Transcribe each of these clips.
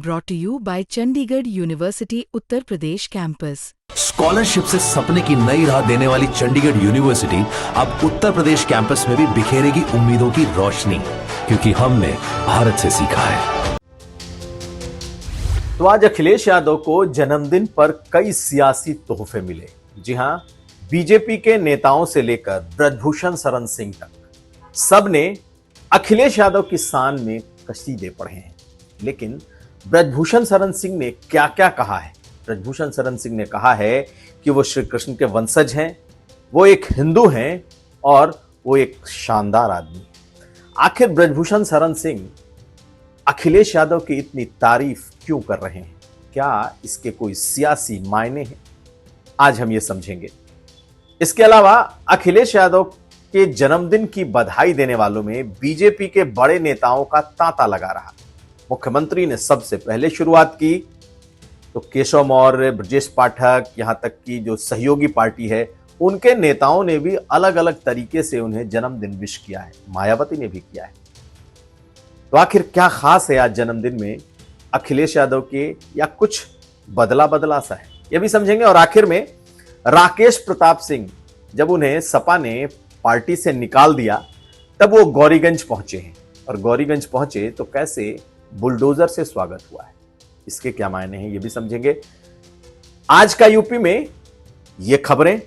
brought to you by Chandigarh University Uttar Pradesh campus. Scholarship से सपने की नई राह देने वाली चंडीगढ़ यूनिवर्सिटी अब उत्तर प्रदेश कैंपस में भी बिखेरेगी उम्मीदों की रोशनी, क्योंकि हमने भारत से सीखा है। तो आज अखिलेश यादव को जन्मदिन पर कई सियासी तोहफे मिले। जी हां, बीजेपी के नेताओं से लेकर ब्रजभूषण शरण सिंह तक सबने अखिलेश यादव की शान में कसीदे पढ़े हैं। लेकिन ब्रजभूषण शरण सिंह ने क्या क्या कहा है? ब्रजभूषण शरण सिंह ने कहा है कि वो श्री कृष्ण के वंशज हैं, वो एक हिंदू हैं और वो एक शानदार आदमी है। आखिर ब्रजभूषण शरण सिंह अखिलेश यादव की इतनी तारीफ क्यों कर रहे हैं? क्या इसके कोई सियासी मायने हैं? आज हम ये समझेंगे। इसके अलावा अखिलेश यादव के जन्मदिन की बधाई देने वालों में बीजेपी के बड़े नेताओं का तांता लगा रहा। मुख्यमंत्री ने सबसे पहले शुरुआत की तो केशव मौर्य, ब्रजेश पाठक, यहां तक कि जो सहयोगी पार्टी है उनके नेताओं ने भी अलग अलग तरीके से उन्हें जन्मदिन विश किया है। मायावती ने भी किया है। तो आखिर क्या खास है आज जन्मदिन में अखिलेश यादव के, या कुछ बदला बदला सा है, यह भी समझेंगे। और आखिर में राकेश प्रताप सिंह, जब उन्हें सपा ने पार्टी से निकाल दिया तब वो गौरीगंज पहुंचे हैं, और गौरीगंज पहुंचे तो कैसे बुलडोजर से स्वागत हुआ है, इसके क्या मायने हैं ये भी समझेंगे। आज का यूपी में ये खबरें,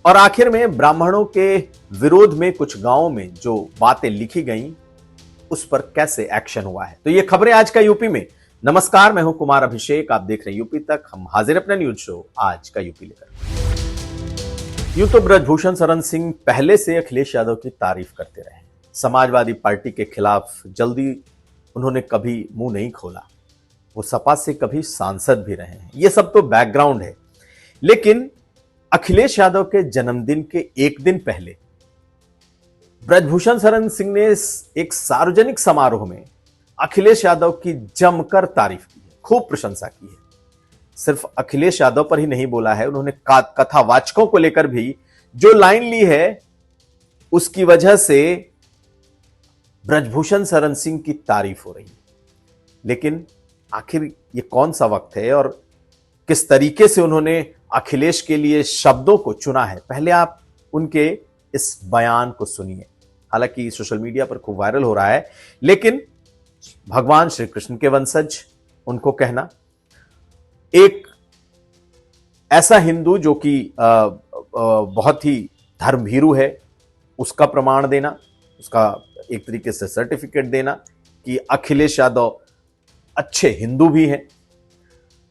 और आखिर में ब्राह्मणों के विरोध में कुछ गांवों में जो बातें लिखी गईं उस पर कैसे एक्शन हुआ है। तो ये खबरें आज का यूपी में। नमस्कार, मैं हूं कुमार अभिषेक, आप देख रहे हैं यूपी तक। हम हाजिर अपने न्यूज शो आज का यूपी लेकर। यूं तो ब्रजभूषण शरण सिंह पहले से अखिलेश यादव की तारीफ करते रहे। समाजवादी पार्टी के खिलाफ जल्दी उन्होंने कभी मुंह नहीं खोला। वो सपा से कभी सांसद भी रहे हैं। ये सब तो बैकग्राउंड है। लेकिन अखिलेश यादव के जन्मदिन के एक दिन पहले ब्रजभूषण शरण सिंह ने एक सार्वजनिक समारोह में अखिलेश यादव की जमकर तारीफ की है, खूब प्रशंसा की है। सिर्फ अखिलेश यादव पर ही नहीं बोला है, उन्होंने कथावाचकों को लेकर भी जो लाइन ली है उसकी वजह से ब्रजभूषण शरण सिंह की तारीफ हो रही है। लेकिन आखिर ये कौन सा वक्त है और किस तरीके से उन्होंने अखिलेश के लिए शब्दों को चुना है, पहले आप उनके इस बयान को सुनिए। हालांकि सोशल मीडिया पर खूब वायरल हो रहा है, लेकिन भगवान श्री कृष्ण के वंशज उनको कहना, एक ऐसा हिंदू जो कि बहुत ही धर्मभीरू है उसका प्रमाण देना, उसका एक तरीके से सर्टिफिकेट देना कि अखिलेश यादव अच्छे हिंदू भी हैं।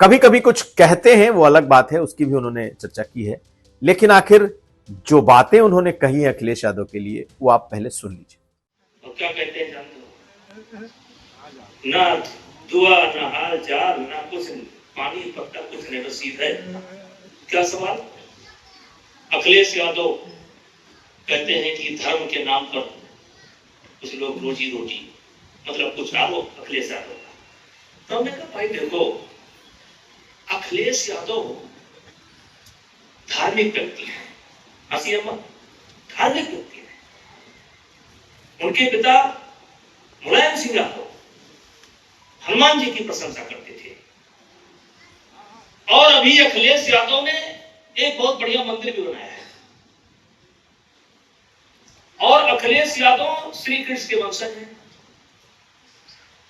कभी कभी कुछ कहते हैं, वो अलग बात है, उसकी भी उन्होंने चर्चा की है। लेकिन आखिर जो बातें उन्होंने कही है अखिलेश यादव के लिए, वो आप पहले सुन लीजिए। और क्या कहते हैं जानते हो? ना दुआ, ना हाल चाल, ना कुछ पानी पत्ता, कुछ नहीं, नसीब है। क्या सवाल? अखिलेश यादव कहते हैं कि धर्म के नाम पर कुछ लोग रोजी रोटी, मतलब कुछ आरोप अखिलेश यादव का। तो हमने कहा भाई देखो, अखिलेश यादव धार्मिक व्यक्ति है, धार्मिक व्यक्ति है। उनके पिता मुलायम सिंह यादव हनुमान जी की प्रशंसा करते थे, और अभी अखिलेश यादव ने एक बहुत बढ़िया मंदिर भी बनाया है। और अखिलेश यादव श्री कृष्ण के वंशज हैं,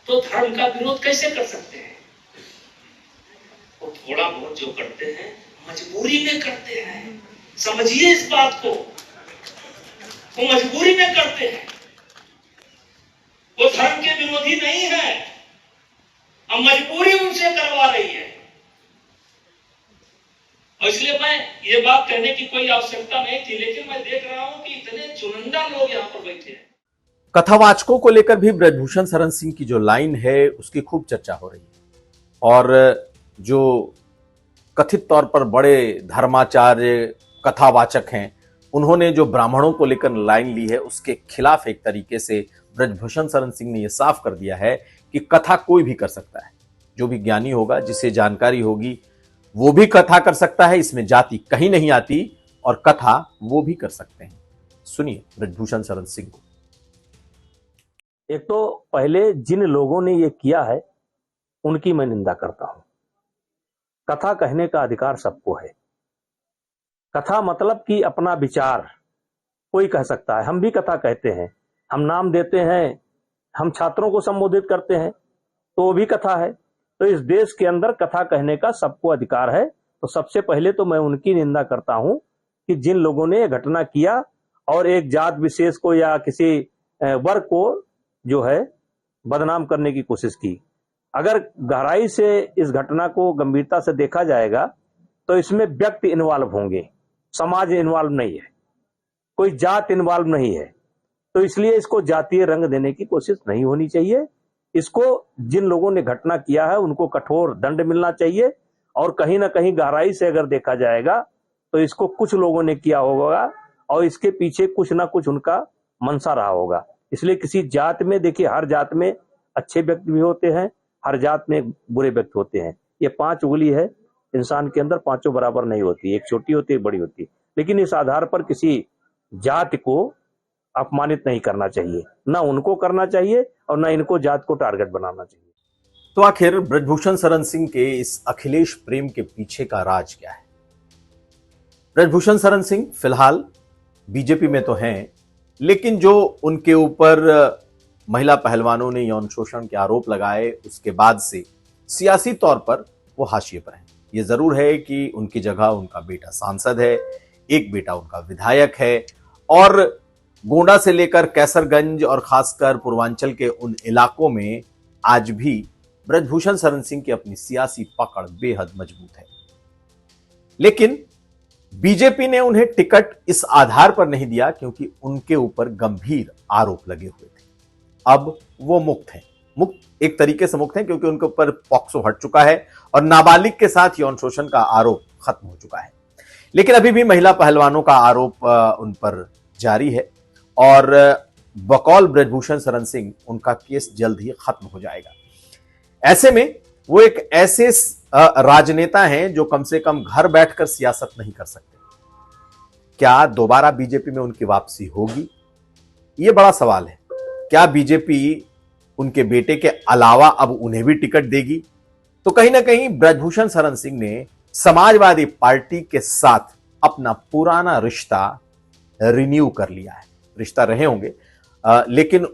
तो धर्म का विरोध कैसे कर सकते हैं? वो थोड़ा बहुत जो करते हैं मजबूरी में करते हैं, समझिए इस बात को। वो मजबूरी में करते हैं, वो धर्म के विरोधी नहीं है, अब मजबूरी उनसे करवा रही है। और इसलिए मैं ये बात कहने की कोई आवश्यकता नहीं थी, लेकिन मैं देख रहा हूं कि इतने चुनिंदा लोग यहां पर बैठे हैं। कथावाचकों को लेकर भी ब्रजभूषण शरण सिंह की जो लाइन है उसकी खूब चर्चा हो रही है। और जो कथित तौर पर बड़े धर्माचार्य कथावाचक हैं, उन्होंने जो ब्राह्मणों को लेकर लाइन ली है उसके खिलाफ एक तरीके से ब्रजभूषण शरण सिंह ने यह साफ कर दिया है कि कथा कोई भी कर सकता है। जो भी ज्ञानी होगा, जिसे जानकारी होगी, वो भी कथा कर सकता है। इसमें जाति कहीं नहीं आती, और कथा वो भी कर सकते हैं। सुनिए ब्रजभूषण शरण सिंह को। एक तो पहले जिन लोगों ने ये किया है उनकी मैं निंदा करता हूं। कथा कहने का अधिकार सबको है। कथा मतलब कि अपना विचार कोई कह सकता है। हम भी कथा कहते हैं, हम नाम देते हैं, हम छात्रों को संबोधित करते हैं, तो वो भी कथा है। तो इस देश के अंदर कथा कहने का सबको अधिकार है। तो सबसे पहले तो मैं उनकी निंदा करता हूं कि जिन लोगों ने घटना किया और एक जात विशेष को या किसी वर्ग को जो है बदनाम करने की कोशिश की। अगर गहराई से इस घटना को गंभीरता से देखा जाएगा तो इसमें व्यक्ति इन्वॉल्व होंगे, समाज इन्वॉल्व नहीं है, कोई जात इन्वॉल्व नहीं है। तो इसलिए इसको जातीय रंग देने की कोशिश नहीं होनी चाहिए। इसको जिन लोगों ने घटना किया है उनको कठोर दंड मिलना चाहिए। और कहीं ना कहीं गहराई से अगर देखा जाएगा तो इसको कुछ लोगों ने किया होगा और इसके पीछे कुछ ना कुछ उनका मंशा रहा होगा। इसलिए किसी जात में, देखिए हर जात में अच्छे व्यक्ति भी होते हैं, हर जात में बुरे व्यक्ति होते हैं। ये 5 उंगली है इंसान के अंदर, पांचों बराबर नहीं होती, एक छोटी होती है, एक बड़ी होती है। लेकिन इस आधार पर किसी जात को अपमानित नहीं करना चाहिए, ना उनको करना चाहिए और ना इनको जात को टारगेट बनाना चाहिए। तो आखिर ब्रजभूषण शरण सिंह के इस अखिलेश प्रेम के पीछे का राज क्या है? ब्रजभूषण शरण सिंह फिलहाल बीजेपी में तो हैं, लेकिन जो उनके ऊपर महिला पहलवानों ने यौन शोषण के आरोप लगाए उसके बाद से सियासी तौर पर वो हाशिए पर हैं। ये जरूर है कि उनकी जगह उनका बेटा सांसद है, एक बेटा उनका विधायक है और गोंडा से लेकर कैसरगंज और खासकर पूर्वांचल के उन इलाकों में आज भी ब्रजभूषण शरण सिंह की अपनी सियासी पकड़ बेहद मजबूत है। लेकिन बीजेपी ने उन्हें टिकट इस आधार पर नहीं दिया क्योंकि उनके ऊपर गंभीर आरोप लगे हुए थे। अब वो मुक्त हैं, मुक्त एक तरीके से मुक्त हैं क्योंकि उनके ऊपर पॉक्सो हट चुका है और नाबालिग के साथ यौन शोषण का आरोप खत्म हो चुका है। लेकिन अभी भी महिला पहलवानों का आरोप उन पर जारी है और बकौल ब्रजभूषण शरण सिंह उनका केस जल्द ही खत्म हो जाएगा। ऐसे में वो एक ऐसे राजनेता हैं जो कम से कम घर बैठकर सियासत नहीं कर सकते। क्या दोबारा बीजेपी में उनकी वापसी होगी? यह बड़ा सवाल है। क्या बीजेपी उनके बेटे के अलावा अब उन्हें भी टिकट देगी? तो कहीं ना कहीं ब्रजभूषण शरण सिंह ने समाजवादी पार्टी के साथ अपना पुराना रिश्ता रिन्यू कर लिया है। रिश्ता रहे होंगे लेकिन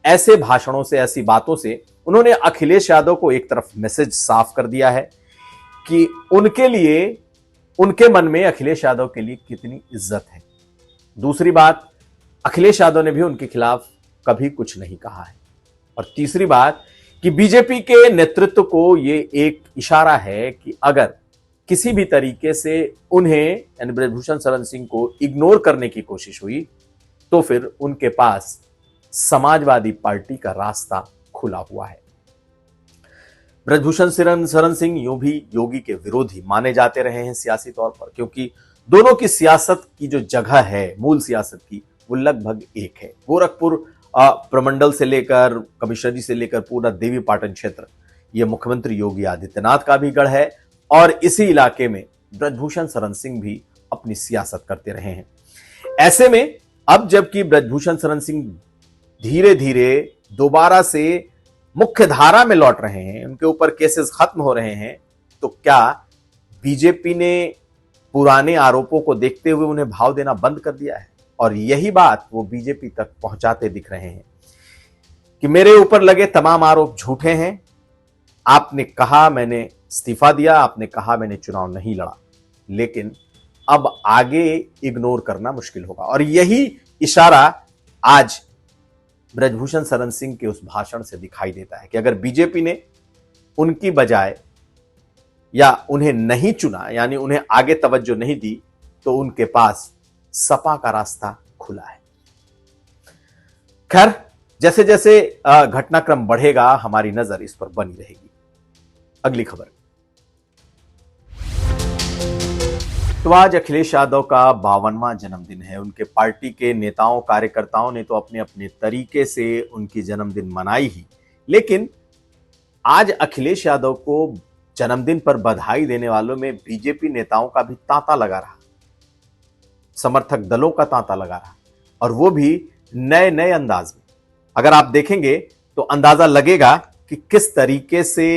ऐसे भाषणों से, ऐसी बातों से उन्होंने अखिलेश यादव को एक तरफ मैसेज साफ कर दिया है कि उनके लिए, उनके मन में अखिलेश यादव के लिए कितनी इज्जत है। दूसरी बात, अखिलेश यादव ने भी उनके खिलाफ कभी कुछ नहीं कहा है। और तीसरी बात कि बीजेपी के नेतृत्व को यह एक इशारा है कि अगर किसी भी तरीके से उन्हें यानी ब्रजभूषण शरण सिंह को इग्नोर करने की कोशिश हुई तो फिर उनके पास समाजवादी पार्टी का रास्ता खुला हुआ है। ब्रजभूषण शरण सिंह यूं भी योगी के विरोधी माने जाते रहे हैं सियासी तौर पर, क्योंकि दोनों की सियासत की जो जगह है मूल सियासत की वो लगभग एक है। गोरखपुर प्रमंडल से लेकर कमिश्नरी से लेकर पूरा देवी पाटन क्षेत्र ये मुख्यमंत्री योगी आदित्यनाथ का भी गढ़ है और इसी इलाके में ब्रजभूषण शरण सिंह भी अपनी सियासत करते रहे हैं। ऐसे में अब जबकि ब्रजभूषण शरण सिंह धीरे धीरे दोबारा से मुख्य धारा में लौट रहे हैं, उनके ऊपर केसेस खत्म हो रहे हैं, तो क्या बीजेपी ने पुराने आरोपों को देखते हुए उन्हें भाव देना बंद कर दिया है? और यही बात वो बीजेपी तक पहुंचाते दिख रहे हैं कि मेरे ऊपर लगे तमाम आरोप झूठे हैं। आपने कहा मैंने इस्तीफा दिया, आपने कहा मैंने चुनाव नहीं लड़ा, लेकिन अब आगे इग्नोर करना मुश्किल होगा। और यही इशारा आज ब्रजभूषण शरण सिंह के उस भाषण से दिखाई देता है कि अगर बीजेपी ने उनकी बजाय या उन्हें नहीं चुना, यानी उन्हें आगे तवज्जो नहीं दी, तो उनके पास सपा का रास्ता खुला है। खैर, जैसे जैसे घटनाक्रम बढ़ेगा हमारी नजर इस पर बनी रहेगी। अगली खबर। तो आज अखिलेश यादव का 52वां जन्मदिन है। उनके पार्टी के नेताओं कार्यकर्ताओं ने तो अपने अपने तरीके से उनकी जन्मदिन मनाई ही, लेकिन आज अखिलेश यादव को जन्मदिन पर बधाई देने वालों में बीजेपी नेताओं का भी तांता लगा रहा, समर्थक दलों का तांता लगा रहा, और वो भी नए नए अंदाज में। अगर आप देखेंगे तो अंदाजा लगेगा कि किस तरीके से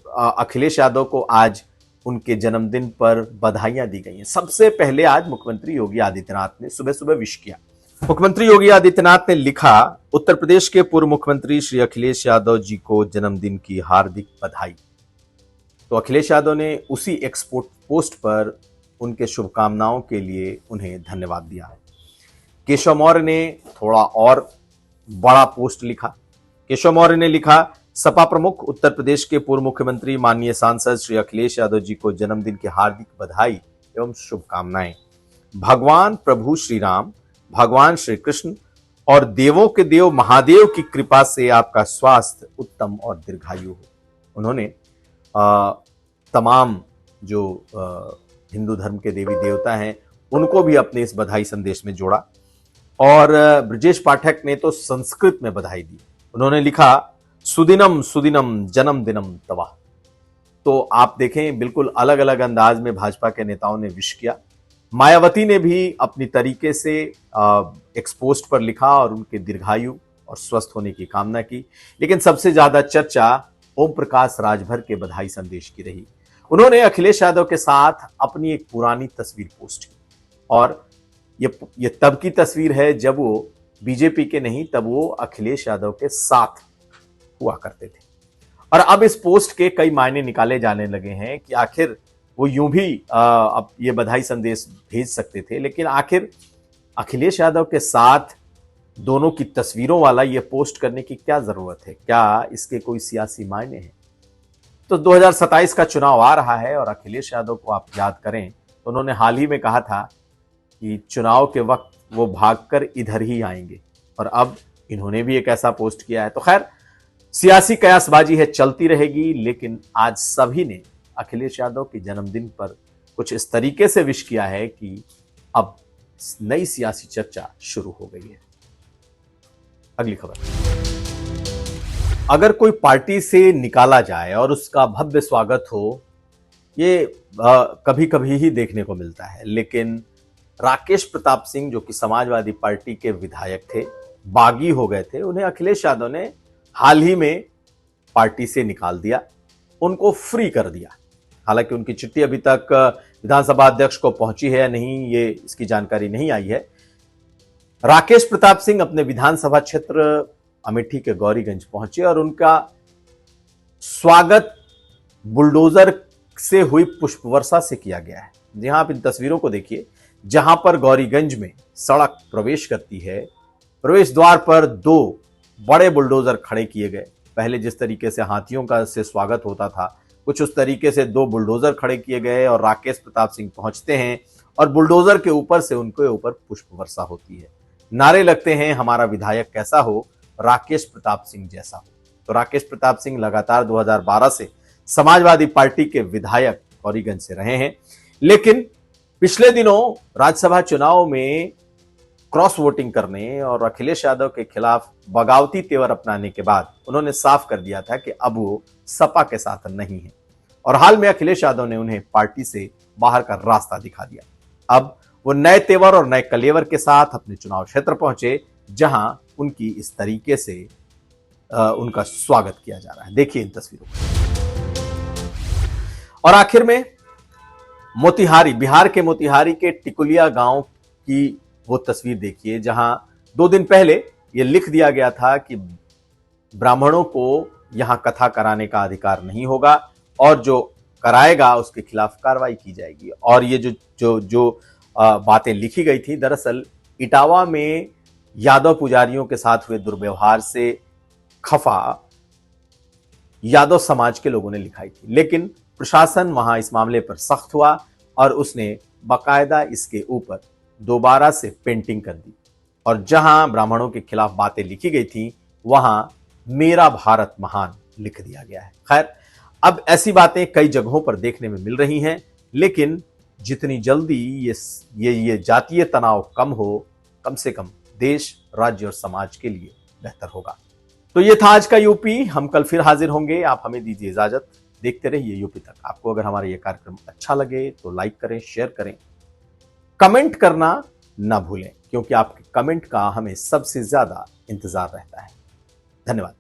अखिलेश यादव को आज उनके जन्मदिन पर बधाइयां दी गई हैं। सबसे पहले आज मुख्यमंत्री योगी आदित्यनाथ ने सुबह सुबह विश किया। मुख्यमंत्री योगी आदित्यनाथ ने लिखा, उत्तर प्रदेश के पूर्व मुख्यमंत्री श्री अखिलेश यादव जी को जन्मदिन की हार्दिक बधाई। तो अखिलेश यादव ने उसी एक्सपोर्ट पोस्ट पर उनके शुभकामनाओं के लिए उन्हें धन्यवाद दिया है। केशव मौर्य ने थोड़ा और बड़ा पोस्ट लिखा। केशव मौर्य ने लिखा, सपा प्रमुख उत्तर प्रदेश के पूर्व मुख्यमंत्री माननीय सांसद श्री अखिलेश यादव जी को जन्मदिन की हार्दिक बधाई एवं शुभकामनाएं। भगवान प्रभु श्री राम, भगवान श्री कृष्ण और देवों के देव महादेव की कृपा से आपका स्वास्थ्य उत्तम और दीर्घायु हो। उन्होंने तमाम जो हिंदू धर्म के देवी देवता हैं उनको भी अपने इस बधाई संदेश में जोड़ा। और ब्रजेश पाठक ने तो संस्कृत में बधाई दी। उन्होंने लिखा, सुदिनम सुदिनम जन्मदिनम तवा। तो आप देखें, बिल्कुल अलग अलग अंदाज में भाजपा के नेताओं ने विश किया। मायावती ने भी अपनी तरीके से एक्सपोस्ट पर लिखा और उनके दीर्घायु और स्वस्थ होने की कामना की। लेकिन सबसे ज्यादा चर्चा ओम प्रकाश राजभर के बधाई संदेश की रही। उन्होंने अखिलेश यादव के साथ अपनी एक पुरानी तस्वीर पोस्ट की और ये तब की तस्वीर है जब वो बीजेपी के नहीं, तब वो अखिलेश यादव के साथ हुआ करते थे। और अब इस पोस्ट के कई मायने निकाले जाने लगे हैं कि आखिर वो यूं भी अब ये बधाई संदेश भेज सकते थे, लेकिन आखिर अखिलेश यादव के साथ दोनों की तस्वीरों वाला ये पोस्ट करने की क्या जरूरत है? क्या इसके कोई सियासी मायने हैं? तो 2027 का चुनाव आ रहा है और अखिलेश यादव को आप याद करें तो उन्होंने हाल ही में कहा था कि चुनाव के वक्त वो भागकर इधर ही आएंगे, और अब इन्होंने भी एक ऐसा पोस्ट किया है। तो खैर, सियासी कयासबाजी है, चलती रहेगी, लेकिन आज सभी ने अखिलेश यादव के जन्मदिन पर कुछ इस तरीके से विश किया है कि अब नई सियासी चर्चा शुरू हो गई है। अगली खबर, अगर कोई पार्टी से निकाला जाए और उसका भव्य स्वागत हो, ये कभी कभी ही देखने को मिलता है। लेकिन राकेश प्रताप सिंह, जो कि समाजवादी पार्टी के विधायक थे, बागी हो गए थे, उन्हें अखिलेश यादव ने हाल ही में पार्टी से निकाल दिया, उनको फ्री कर दिया। हालांकि उनकी चिट्ठी अभी तक विधानसभा अध्यक्ष को पहुंची है या नहीं, ये इसकी जानकारी नहीं आई है। राकेश प्रताप सिंह अपने विधानसभा क्षेत्र अमेठी के गौरीगंज पहुंचे और उनका स्वागत बुलडोजर से हुई पुष्प वर्षा से किया गया है। जी हां, आप इन तस्वीरों को देखिए, जहां पर गौरीगंज में सड़क प्रवेश करती है, प्रवेश द्वार पर 2 बड़े बुलडोजर खड़े किए गए। पहले जिस तरीके से हाथियों का से स्वागत होता था, कुछ उस तरीके से 2 बुलडोजर खड़े किए गए और राकेश प्रताप सिंह पहुंचते हैं और बुलडोजर के ऊपर से उनके ऊपर पुष्प वर्षा होती है। नारे लगते हैं, हमारा विधायक कैसा हो, राकेश प्रताप सिंह जैसा हो। तो राकेश प्रताप सिंह लगातार 2012 से समाजवादी पार्टी के विधायक गौरीगंज से रहे हैं, लेकिन पिछले दिनों राज्यसभा चुनाव में क्रॉस वोटिंग करने और अखिलेश यादव के खिलाफ बगावती तेवर अपनाने के बाद उन्होंने साफ कर दिया था कि अब वो सपा के साथ नहीं है, और हाल में अखिलेश यादव ने उन्हें पार्टी से बाहर का रास्ता दिखा दिया। अब वो नए तेवर और नए कलेवर के साथ अपने चुनाव क्षेत्र पहुंचे, जहां उनकी इस तरीके से उनका स्वागत किया जा रहा है। देखिए इन तस्वीरों को। और आखिर में मोतिहारी, बिहार के मोतिहारी के टिकुलिया गांव की वो तस्वीर देखिए, जहां 2 दिन पहले ये लिख दिया गया था कि ब्राह्मणों को यहां कथा कराने का अधिकार नहीं होगा और जो कराएगा उसके खिलाफ कार्रवाई की जाएगी। और ये जो बातें लिखी गई थी, दरअसल इटावा में यादव पुजारियों के साथ हुए दुर्व्यवहार से खफा यादव समाज के लोगों ने लिखाई थी। लेकिन प्रशासन वहां इस मामले पर सख्त हुआ और उसने बाकायदा इसके ऊपर दोबारा से पेंटिंग कर दी, और जहां ब्राह्मणों के खिलाफ बातें लिखी गई थी वहां मेरा भारत महान लिख दिया गया है। खैर, अब ऐसी बातें कई जगहों पर देखने में मिल रही हैं, लेकिन जितनी जल्दी ये जातीय तनाव कम हो, कम से कम देश, राज्य और समाज के लिए बेहतर होगा। तो ये था आज का यूपी। हम कल फिर हाजिर होंगे। आप हमें दीजिए इजाजत। देखते रहिए यूपी तक। आपको अगर हमारा ये कार्यक्रम अच्छा लगे तो लाइक करें, शेयर करें, कमेंट करना ना भूलें, क्योंकि आपके कमेंट का हमें सबसे ज्यादा इंतजार रहता है। धन्यवाद।